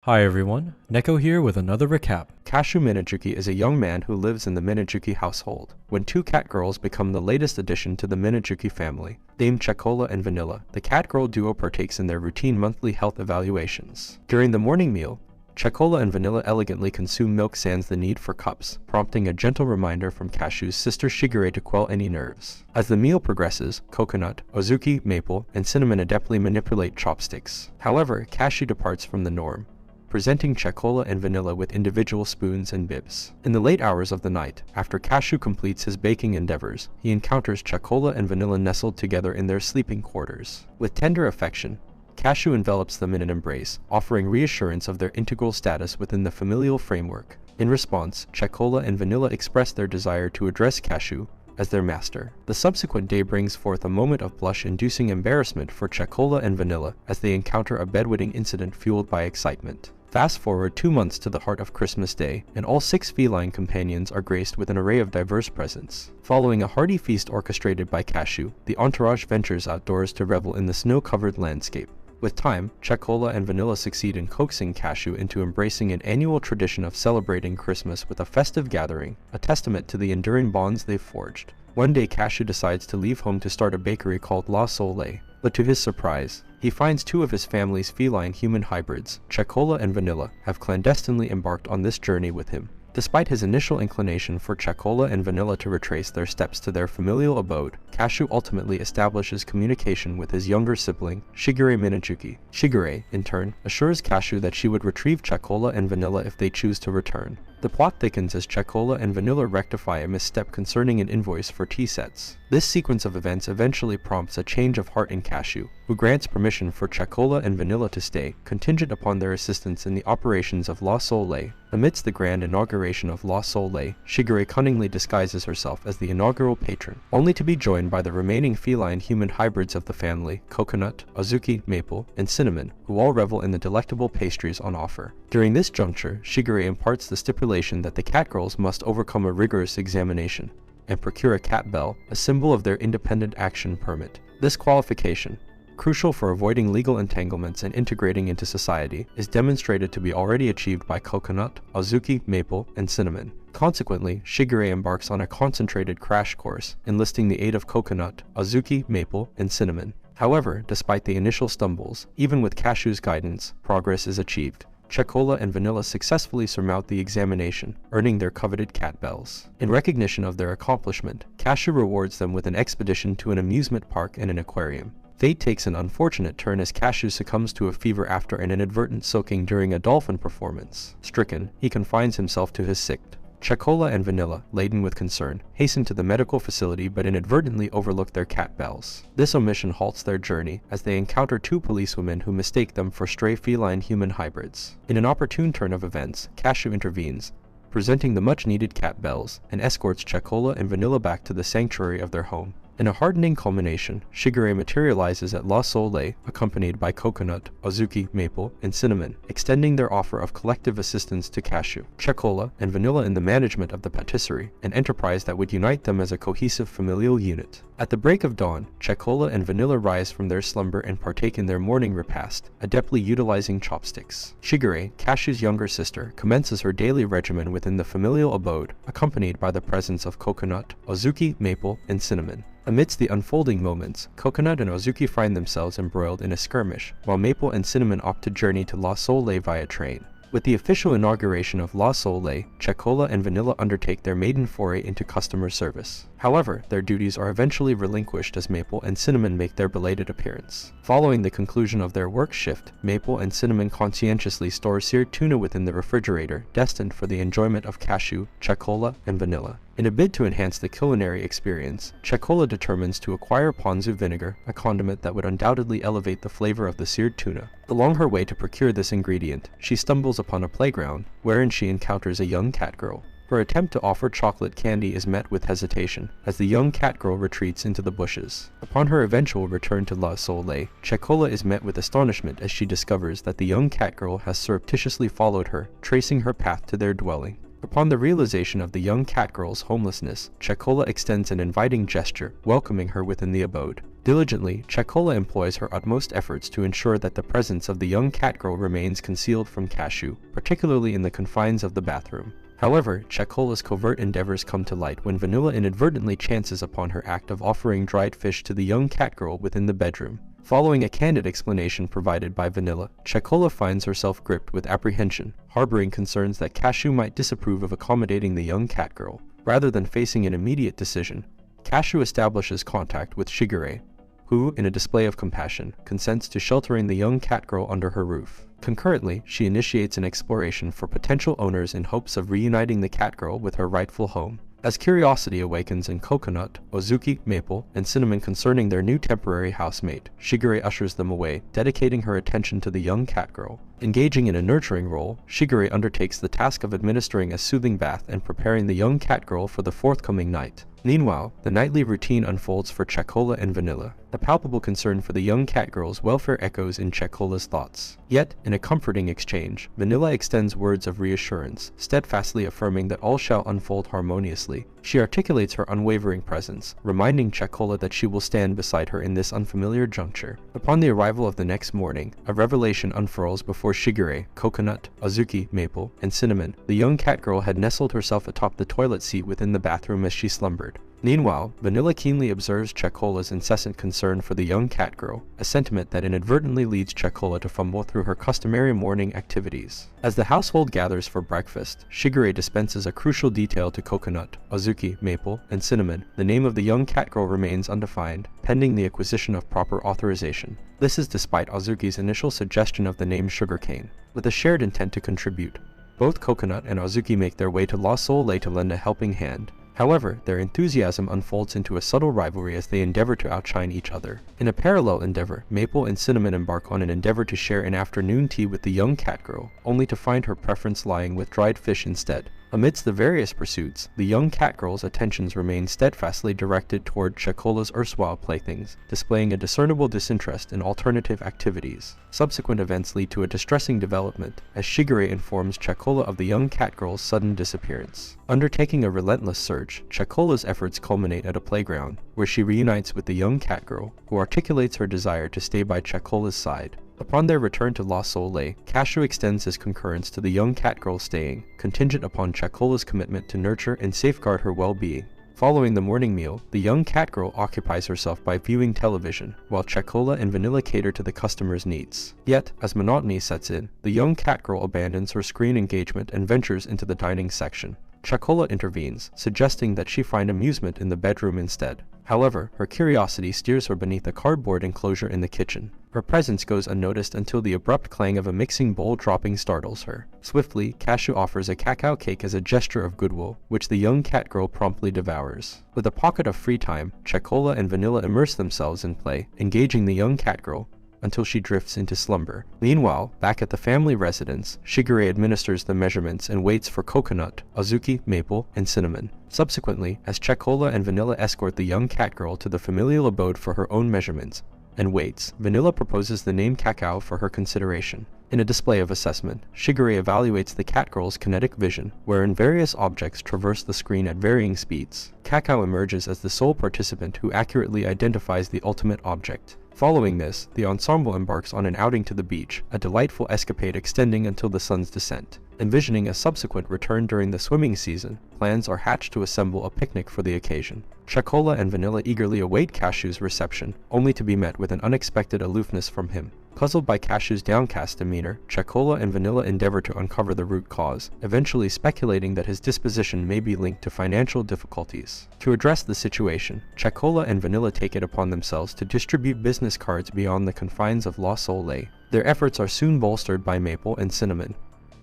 Hi everyone, Neko here with another recap. Kashu Minajuki is a young man who lives in the Minajuki household. When two cat girls become the latest addition to the Minajuki family, named Chocola and Vanilla, the cat girl duo partakes in their routine monthly health evaluations. During the morning meal, Chocola and Vanilla elegantly consume milk sans the need for cups, prompting a gentle reminder from Kashu's sister Shigure to quell any nerves. As the meal progresses, coconut, ozuki, maple, and cinnamon adeptly manipulate chopsticks. However, Kashu departs from the norm, presenting Chocola and Vanilla with individual spoons and bibs. In the late hours of the night, after Kashu completes his baking endeavors, he encounters Chocola and Vanilla nestled together in their sleeping quarters. With tender affection, Kashu envelops them in an embrace, offering reassurance of their integral status within the familial framework. In response, Chocola and Vanilla express their desire to address Kashu as their master. The subsequent day brings forth a moment of blush-inducing embarrassment for Chocola and Vanilla as they encounter a bedwetting incident fueled by excitement. Fast forward 2 months to the heart of Christmas Day, and all 6 feline companions are graced with an array of diverse presents. Following a hearty feast orchestrated by Kashu, the entourage ventures outdoors to revel in the snow-covered landscape. With time, Chocola and Vanilla succeed in coaxing Kashu into embracing an annual tradition of celebrating Christmas with a festive gathering, a testament to the enduring bonds they've forged. One day Kashu decides to leave home to start a bakery called La Soleil, but to his surprise, he finds 2 of his family's feline-human hybrids, Chocola and Vanilla, have clandestinely embarked on this journey with him. Despite his initial inclination for Chocola and Vanilla to retrace their steps to their familial abode, Kashu ultimately establishes communication with his younger sibling, Shigure Minajuki. Shigure, in turn, assures Kashu that she would retrieve Chocola and Vanilla if they choose to return. The plot thickens as Chocola and Vanilla rectify a misstep concerning an invoice for tea sets. This sequence of events eventually prompts a change of heart in Kashu, who grants permission for Chocola and Vanilla to stay, contingent upon their assistance in the operations of La Soleil. Amidst the grand inauguration of La Soleil, Shigure cunningly disguises herself as the inaugural patron, only to be joined by the remaining feline-human hybrids of the family, Coconut, Ozuki, Maple, and Cinnamon, who all revel in the delectable pastries on offer. During this juncture, Shigure imparts the stipulation that the cat girls must overcome a rigorous examination and procure a cat bell, a symbol of their independent action permit. This qualification, crucial for avoiding legal entanglements and integrating into society, is demonstrated to be already achieved by Coconut, Ozuki, Maple, and Cinnamon. Consequently, Shigure embarks on a concentrated crash course, enlisting the aid of Coconut, Ozuki, Maple, and Cinnamon. However, despite the initial stumbles, even with Kashu's guidance, progress is achieved. Chocola and Vanilla successfully surmount the examination, earning their coveted cat bells. In recognition of their accomplishment, Kashu rewards them with an expedition to an amusement park and an aquarium. Fate takes an unfortunate turn as Kashu succumbs to a fever after an inadvertent soaking during a dolphin performance. Stricken, he confines himself to his sick. Chocola and Vanilla, laden with concern, hasten to the medical facility but inadvertently overlook their cat bells. This omission halts their journey as they encounter 2 policewomen who mistake them for stray feline-human hybrids. In an opportune turn of events, Kashu intervenes, presenting the much-needed cat bells, and escorts Chocola and Vanilla back to the sanctuary of their home. In a hardening culmination, Shigure materializes at La Soleil, accompanied by Coconut, Ozuki, Maple, and Cinnamon, extending their offer of collective assistance to Kashu, Chocola, and Vanilla in the management of the patisserie, an enterprise that would unite them as a cohesive familial unit. At the break of dawn, Chocola and Vanilla rise from their slumber and partake in their morning repast, adeptly utilizing chopsticks. Shigure, Kashu's younger sister, commences her daily regimen within the familial abode, accompanied by the presence of Coconut, Ozuki, Maple, and Cinnamon. Amidst the unfolding moments, Coconut and Ozuki find themselves embroiled in a skirmish, while Maple and Cinnamon opt to journey to La Soleil via train. With the official inauguration of La Soleil, Chocola and Vanilla undertake their maiden foray into customer service. However, their duties are eventually relinquished as Maple and Cinnamon make their belated appearance. Following the conclusion of their work shift, Maple and Cinnamon conscientiously store seared tuna within the refrigerator, destined for the enjoyment of Kashu, Chocola, and Vanilla. In a bid to enhance the culinary experience, Chocola determines to acquire ponzu vinegar, a condiment that would undoubtedly elevate the flavor of the seared tuna. Along her way to procure this ingredient, she stumbles upon a playground, wherein she encounters a young cat girl. Her attempt to offer chocolate candy is met with hesitation, as the young cat girl retreats into the bushes. Upon her eventual return to La Soleil, Chocola is met with astonishment as she discovers that the young cat girl has surreptitiously followed her, tracing her path to their dwelling. Upon the realization of the young cat girl's homelessness, Chocola extends an inviting gesture, welcoming her within the abode. Diligently, Chakola employs her utmost efforts to ensure that the presence of the young cat girl remains concealed from Cashew, particularly in the confines of the bathroom. However, Chakola's covert endeavors come to light when Vanilla inadvertently chances upon her act of offering dried fish to the young cat girl within the bedroom. Following a candid explanation provided by Vanilla, Chakola finds herself gripped with apprehension, harboring concerns that Cashew might disapprove of accommodating the young cat girl. Rather than facing an immediate decision, Cashew establishes contact with Shigure, who, in a display of compassion, consents to sheltering the young cat girl under her roof. Concurrently, she initiates an exploration for potential owners in hopes of reuniting the cat girl with her rightful home. As curiosity awakens in Coconut, Ozuki, Maple, and Cinnamon concerning their new temporary housemate, Shigure ushers them away, dedicating her attention to the young cat girl. Engaging in a nurturing role, Shigure undertakes the task of administering a soothing bath and preparing the young cat girl for the forthcoming night. Meanwhile, the nightly routine unfolds for Chakola and Vanilla. The palpable concern for the young cat girl's welfare echoes in Chakola's thoughts. Yet, in a comforting exchange, Vanilla extends words of reassurance, steadfastly affirming that all shall unfold harmoniously. She articulates her unwavering presence, reminding Chakola that she will stand beside her in this unfamiliar juncture. Upon the arrival of the next morning, a revelation unfurls before Shigure, Coconut, Ozuki, Maple, and Cinnamon. The young cat girl had nestled herself atop the toilet seat within the bathroom as she slumbered. Meanwhile, Vanilla keenly observes Chakola's incessant concern for the young cat girl, a sentiment that inadvertently leads Chakola to fumble through her customary morning activities. As the household gathers for breakfast, Shigure dispenses a crucial detail to Coconut, Ozuki, Maple, and Cinnamon. The name of the young cat girl remains undefined, pending the acquisition of proper authorization. This is despite Ozuki's initial suggestion of the name Sugarcane. With a shared intent to contribute, both Coconut and Ozuki make their way to La Soleil to lend a helping hand. However, their enthusiasm unfolds into a subtle rivalry as they endeavor to outshine each other. In a parallel endeavor, Maple and Cinnamon embark on an endeavor to share an afternoon tea with the young cat girl, only to find her preference lying with dried fish instead. Amidst the various pursuits, the young cat girl's attentions remain steadfastly directed toward Chakola's erstwhile playthings, displaying a discernible disinterest in alternative activities. Subsequent events lead to a distressing development, as Shigure informs Chakola of the young cat girl's sudden disappearance. Undertaking a relentless search, Chakola's efforts culminate at a playground, where she reunites with the young cat girl, who articulates her desire to stay by Chakola's side. Upon their return to La Soleil, Cashew extends his concurrence to the young cat girl staying, contingent upon Chakola's commitment to nurture and safeguard her well-being. Following the morning meal, the young cat girl occupies herself by viewing television, while Chakola and Vanilla cater to the customer's needs. Yet, as monotony sets in, the young cat girl abandons her screen engagement and ventures into the dining section. Chakola intervenes, suggesting that she find amusement in the bedroom instead. However, her curiosity steers her beneath a cardboard enclosure in the kitchen. Her presence goes unnoticed until the abrupt clang of a mixing bowl dropping startles her. Swiftly, Cashew offers a cacao cake as a gesture of goodwill, which the young cat girl promptly devours. With a pocket of free time, Chakola and Vanilla immerse themselves in play, engaging the young cat girl until she drifts into slumber. Meanwhile, back at the family residence, Shigure administers the measurements and waits for Coconut, Ozuki, Maple, and Cinnamon. Subsequently, as Chakola and Vanilla escort the young cat girl to the familial abode for her own measurements, and waits, Vanilla proposes the name Cacao for her consideration. In a display of assessment, Shigure evaluates the cat girl's kinetic vision, wherein various objects traverse the screen at varying speeds. Cacao emerges as the sole participant who accurately identifies the ultimate object. Following this, the ensemble embarks on an outing to the beach, a delightful escapade extending until the sun's descent. Envisioning a subsequent return during the swimming season, plans are hatched to assemble a picnic for the occasion. Chakola and Vanilla eagerly await Cashew's reception, only to be met with an unexpected aloofness from him. Puzzled by Cashew's downcast demeanor, Chakola and Vanilla endeavor to uncover the root cause, eventually speculating that his disposition may be linked to financial difficulties. To address the situation, Chakola and Vanilla take it upon themselves to distribute business cards beyond the confines of La Soleil. Their efforts are soon bolstered by Maple and Cinnamon,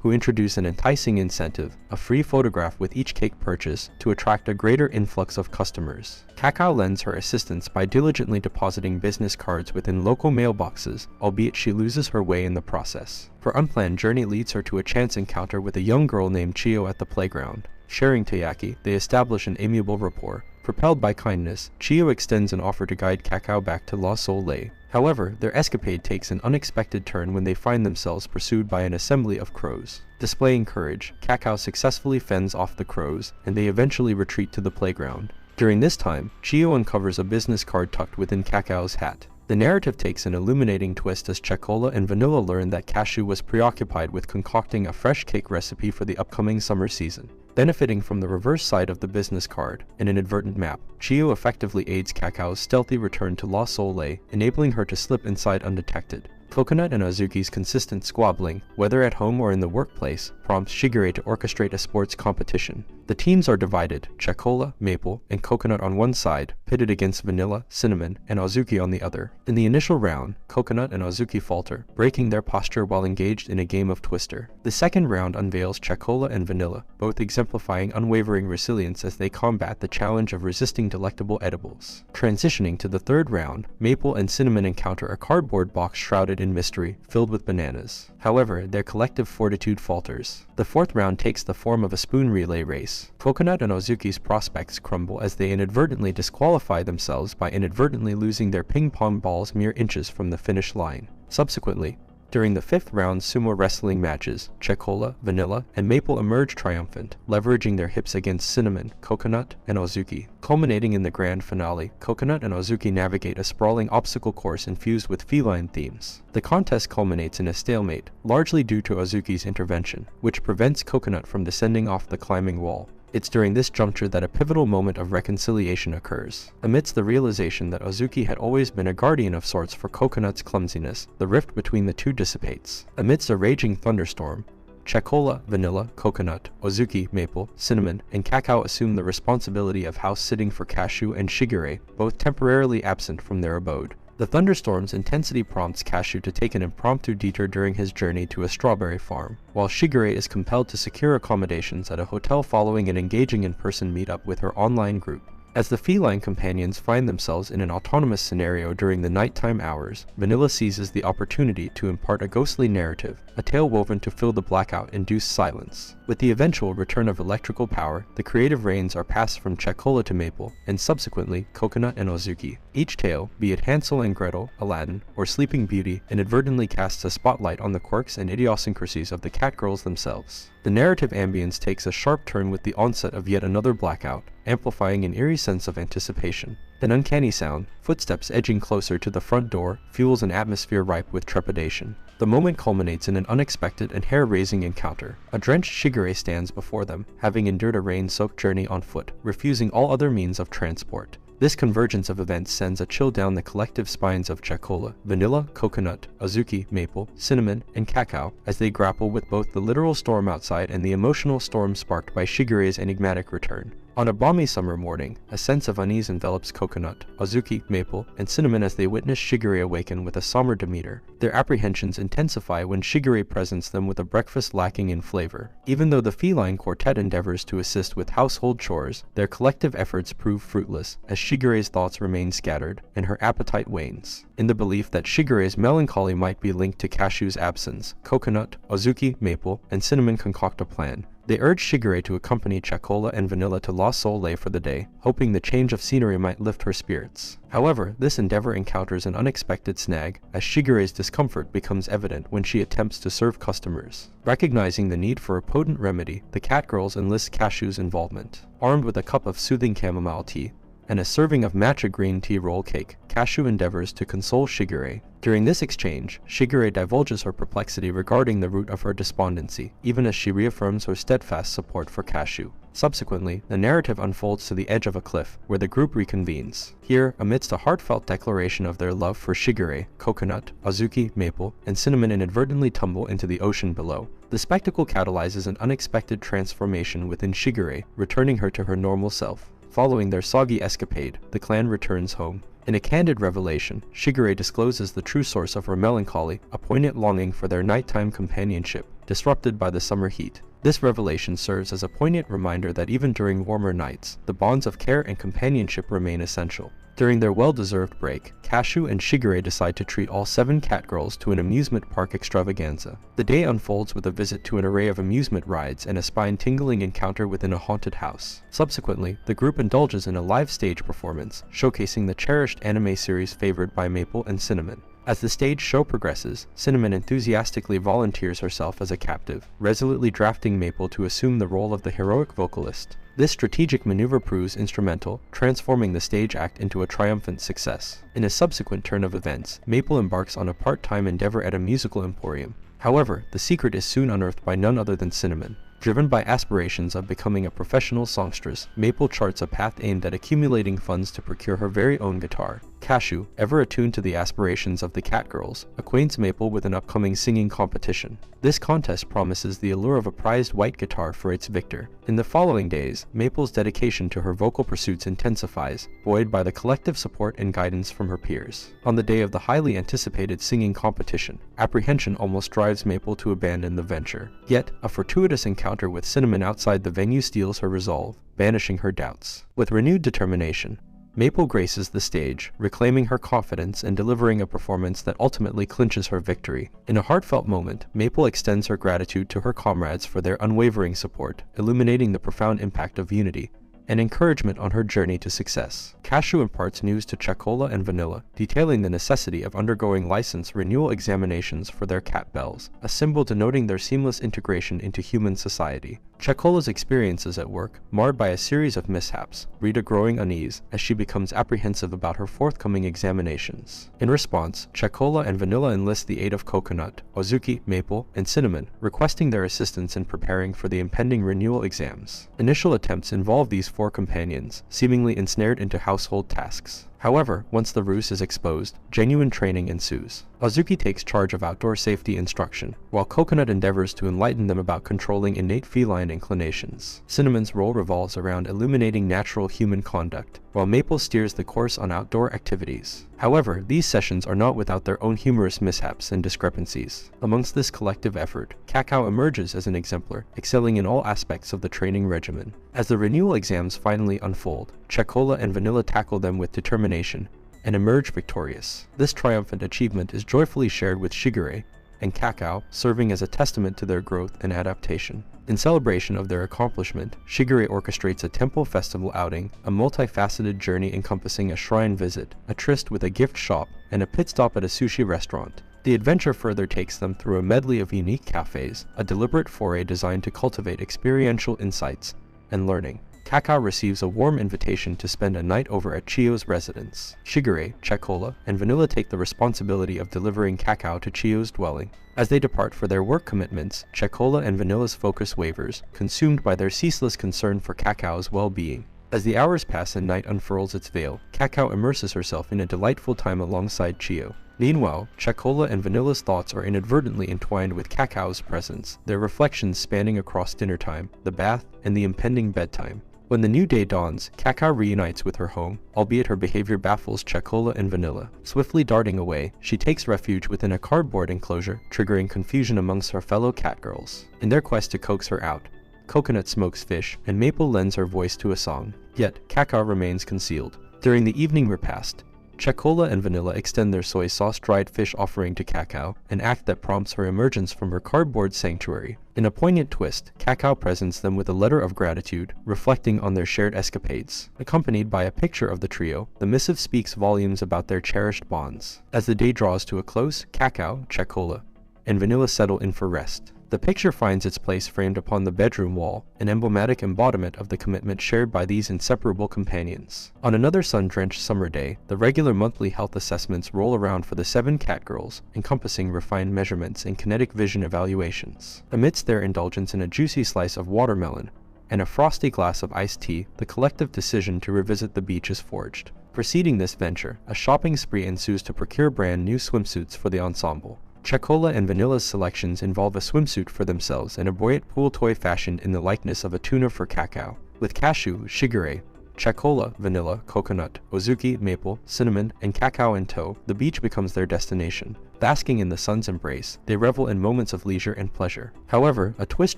who introduce an enticing incentive, a free photograph with each cake purchase, to attract a greater influx of customers. Cacao lends her assistance by diligently depositing business cards within local mailboxes, albeit she loses her way in the process. Her unplanned journey leads her to a chance encounter with a young girl named Chio at the playground. Sharing Tayaki, they establish an amiable rapport. Propelled by kindness, Chio extends an offer to guide Cacao back to La Soleil. However, their escapade takes an unexpected turn when they find themselves pursued by an assembly of crows. Displaying courage, Cacao successfully fends off the crows, and they eventually retreat to the playground. During this time, Chio uncovers a business card tucked within Kakao's hat. The narrative takes an illuminating twist as Chocola and Vanilla learn that Cashew was preoccupied with concocting a fresh cake recipe for the upcoming summer season. Benefiting from the reverse side of the business card, an inadvertent map, Chio effectively aids Kakao's stealthy return to La Soleil, enabling her to slip inside undetected. Coconut and Azuki's consistent squabbling, whether at home or in the workplace, prompts Shigure to orchestrate a sports competition. The teams are divided, Chocola, Maple, and Coconut on one side, pitted against Vanilla, Cinnamon, and Azuki on the other. In the initial round, Coconut and Azuki falter, breaking their posture while engaged in a game of Twister. The second round unveils Chocola and Vanilla, both exemplifying unwavering resilience as they combat the challenge of resisting delectable edibles. Transitioning to the third round, Maple and Cinnamon encounter a cardboard box shrouded in mystery, filled with bananas. However, their collective fortitude falters. The fourth round takes the form of a spoon relay race. Coconut and Azuki's prospects crumble as they inadvertently disqualify themselves by inadvertently losing their ping-pong balls mere inches from the finish line. Subsequently, during the fifth round sumo wrestling matches, Chocola, Vanilla, and Maple emerge triumphant, leveraging their hips against Cinnamon, Coconut, and Azuki. Culminating in the grand finale, Coconut and Azuki navigate a sprawling obstacle course infused with feline themes. The contest culminates in a stalemate, largely due to Azuki's intervention, which prevents Coconut from descending off the climbing wall. It's during this juncture that a pivotal moment of reconciliation occurs. Amidst the realization that Azuki had always been a guardian of sorts for Coconut's clumsiness, the rift between the two dissipates. Amidst a raging thunderstorm, Chocola, Vanilla, Coconut, Azuki, Maple, Cinnamon, and Kakao assume the responsibility of house-sitting for Cashew and Shigure, both temporarily absent from their abode. The thunderstorm's intensity prompts Cashew to take an impromptu detour during his journey to a strawberry farm, while Shigure is compelled to secure accommodations at a hotel following an engaging in-person meetup with her online group. As the feline companions find themselves in an autonomous scenario during the nighttime hours, Vanilla seizes the opportunity to impart a ghostly narrative, a tale woven to fill the blackout-induced silence. With the eventual return of electrical power, the creative reins are passed from Chocola to Maple, and subsequently Coconut and Azuki. Each tale, be it Hansel and Gretel, Aladdin, or Sleeping Beauty, inadvertently casts a spotlight on the quirks and idiosyncrasies of the cat girls themselves. The narrative ambience takes a sharp turn with the onset of yet another blackout, amplifying an eerie sense of anticipation. An uncanny sound, footsteps edging closer to the front door, fuels an atmosphere ripe with trepidation. The moment culminates in an unexpected and hair-raising encounter. A drenched Shigure stands before them, having endured a rain-soaked journey on foot, refusing all other means of transport. This convergence of events sends a chill down the collective spines of Chocola, Vanilla, Coconut, Azuki, Maple, Cinnamon, and Kakao as they grapple with both the literal storm outside and the emotional storm sparked by Shigure's enigmatic return. On a balmy summer morning, a sense of unease envelops Coconut, Azuki, Maple, and Cinnamon as they witness Shigure awaken with a somber demeanor. Their apprehensions intensify when Shigure presents them with a breakfast lacking in flavor. Even though the feline quartet endeavors to assist with household chores, their collective efforts prove fruitless, as Shigure's thoughts remain scattered, and her appetite wanes. In the belief that Shigure's melancholy might be linked to Cashew's absence, Coconut, Azuki, Maple, and Cinnamon concoct a plan. They urge Shigure to accompany Chocola and Vanilla to La Soleil for the day, hoping the change of scenery might lift her spirits. However, this endeavor encounters an unexpected snag, as Shigure's discomfort becomes evident when she attempts to serve customers. Recognizing the need for a potent remedy, the cat girls enlist Cashew's involvement. Armed with a cup of soothing chamomile tea and a serving of matcha green tea roll cake, Cashew endeavors to console Shigure. During this exchange, Shigure divulges her perplexity regarding the root of her despondency, even as she reaffirms her steadfast support for Cashew. Subsequently, the narrative unfolds to the edge of a cliff, where the group reconvenes. Here, amidst a heartfelt declaration of their love for Shigure, Coconut, Azuki, Maple, and Cinnamon inadvertently tumble into the ocean below. The spectacle catalyzes an unexpected transformation within Shigure, returning her to her normal self. Following their soggy escapade, the clan returns home. In a candid revelation, Shigure discloses the true source of her melancholy, a poignant longing for their nighttime companionship, disrupted by the summer heat. This revelation serves as a poignant reminder that even during warmer nights, the bonds of care and companionship remain essential. During their well-deserved break, Cashew and Shigure decide to treat all 7 cat girls to an amusement park extravaganza. The day unfolds with a visit to an array of amusement rides and a spine-tingling encounter within a haunted house. Subsequently, the group indulges in a live stage performance, showcasing the cherished anime series favored by Maple and Cinnamon. As the stage show progresses, Cinnamon enthusiastically volunteers herself as a captive, resolutely drafting Maple to assume the role of the heroic vocalist. This strategic maneuver proves instrumental, transforming the stage act into a triumphant success. In a subsequent turn of events, Maple embarks on a part-time endeavor at a musical emporium. However, the secret is soon unearthed by none other than Cinnamon. Driven by aspirations of becoming a professional songstress, Maple charts a path aimed at accumulating funds to procure her very own guitar. Cashew, ever attuned to the aspirations of the Catgirls, acquaints Maple with an upcoming singing competition. This contest promises the allure of a prized white guitar for its victor. In the following days, Maple's dedication to her vocal pursuits intensifies, buoyed by the collective support and guidance from her peers. On the day of the highly anticipated singing competition, apprehension almost drives Maple to abandon the venture. Yet, a fortuitous encounter with Cinnamon outside the venue steels her resolve, banishing her doubts. With renewed determination, Maple graces the stage, reclaiming her confidence and delivering a performance that ultimately clinches her victory. In a heartfelt moment, Maple extends her gratitude to her comrades for their unwavering support, illuminating the profound impact of unity and encouragement on her journey to success. Cashew imparts news to Chocola and Vanilla, detailing the necessity of undergoing license renewal examinations for their cat bells, a symbol denoting their seamless integration into human society. Chocola's experiences at work, marred by a series of mishaps, breed a growing unease as she becomes apprehensive about her forthcoming examinations. In response, Chocola and Vanilla enlist the aid of Coconut, Ozuki, Maple, and Cinnamon, requesting their assistance in preparing for the impending renewal exams. Initial attempts involve these four companions, seemingly ensnared into household tasks. However, once the ruse is exposed, genuine training ensues. Ozuki takes charge of outdoor safety instruction, while Coconut endeavors to enlighten them about controlling innate feline inclinations. Cinnamon's role revolves around illuminating natural human conduct, while Maple steers the course on outdoor activities. However, these sessions are not without their own humorous mishaps and discrepancies. Amongst this collective effort, Cacao emerges as an exemplar, excelling in all aspects of the training regimen. As the renewal exams finally unfold, Chocola and Vanilla tackle them with determination and emerge victorious. This triumphant achievement is joyfully shared with Shigure and Cacao, serving as a testament to their growth and adaptation. In celebration of their accomplishment, Shigure orchestrates a temple festival outing, a multifaceted journey encompassing a shrine visit, a tryst with a gift shop, and a pit stop at a sushi restaurant. The adventure further takes them through a medley of unique cafes, a deliberate foray designed to cultivate experiential insights and learning. Cacao receives a warm invitation to spend a night over at Chio's residence. Shigure, Chocola, and Vanilla take the responsibility of delivering Cacao to Chio's dwelling. As they depart for their work commitments, Chocola and Vanilla's focus wavers, consumed by their ceaseless concern for Cacao's well-being. As the hours pass and night unfurls its veil, Cacao immerses herself in a delightful time alongside Chio. Meanwhile, Chocola and Vanilla's thoughts are inadvertently entwined with Cacao's presence, their reflections spanning across dinner time, the bath, and the impending bedtime. When the new day dawns, Cacao reunites with her home, albeit her behavior baffles Chocola and Vanilla. Swiftly darting away, she takes refuge within a cardboard enclosure, triggering confusion amongst her fellow catgirls. In their quest to coax her out, Coconut smokes fish, and Maple lends her voice to a song. Yet, Cacao remains concealed. During the evening repast, Chocola and Vanilla extend their soy sauce dried fish offering to Cacao, an act that prompts her emergence from her cardboard sanctuary. In a poignant twist, Cacao presents them with a letter of gratitude, reflecting on their shared escapades. Accompanied by a picture of the trio, the missive speaks volumes about their cherished bonds. As the day draws to a close, Cacao, Chocola, and Vanilla settle in for rest. The picture finds its place framed upon the bedroom wall, an emblematic embodiment of the commitment shared by these inseparable companions. On another sun-drenched summer day, the regular monthly health assessments roll around for the 7 catgirls, encompassing refined measurements and kinetic vision evaluations. Amidst their indulgence in a juicy slice of watermelon and a frosty glass of iced tea, the collective decision to revisit the beach is forged. Preceding this venture, a shopping spree ensues to procure brand new swimsuits for the ensemble. Chocola and Vanilla's selections involve a swimsuit for themselves and a buoyant pool toy fashioned in the likeness of a tuna for Cacao. With Cashew, Shigure, Chocola, Vanilla, Coconut, Ozuki, Maple, Cinnamon, and Cacao in tow, the beach becomes their destination. Basking in the sun's embrace, they revel in moments of leisure and pleasure. However, a twist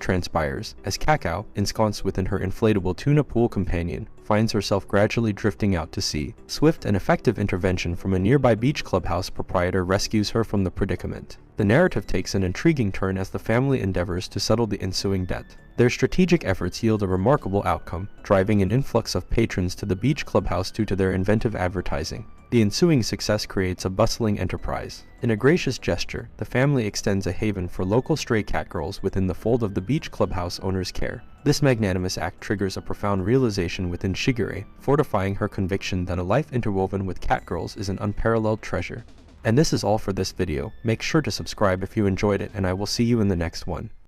transpires as Cacao, ensconced within her inflatable tuna pool companion, finds herself gradually drifting out to sea. Swift and effective intervention from a nearby beach clubhouse proprietor rescues her from the predicament. The narrative takes an intriguing turn as the family endeavors to settle the ensuing debt. Their strategic efforts yield a remarkable outcome, driving an influx of patrons to the beach clubhouse due to their inventive advertising. The ensuing success creates a bustling enterprise. In a gracious gesture, the family extends a haven for local stray cat girls within the fold of the beach clubhouse owner's care. This magnanimous act triggers a profound realization within Shigure, fortifying her conviction that a life interwoven with cat girls is an unparalleled treasure. And this is all for this video. Make sure to subscribe if you enjoyed it, and I will see you in the next one.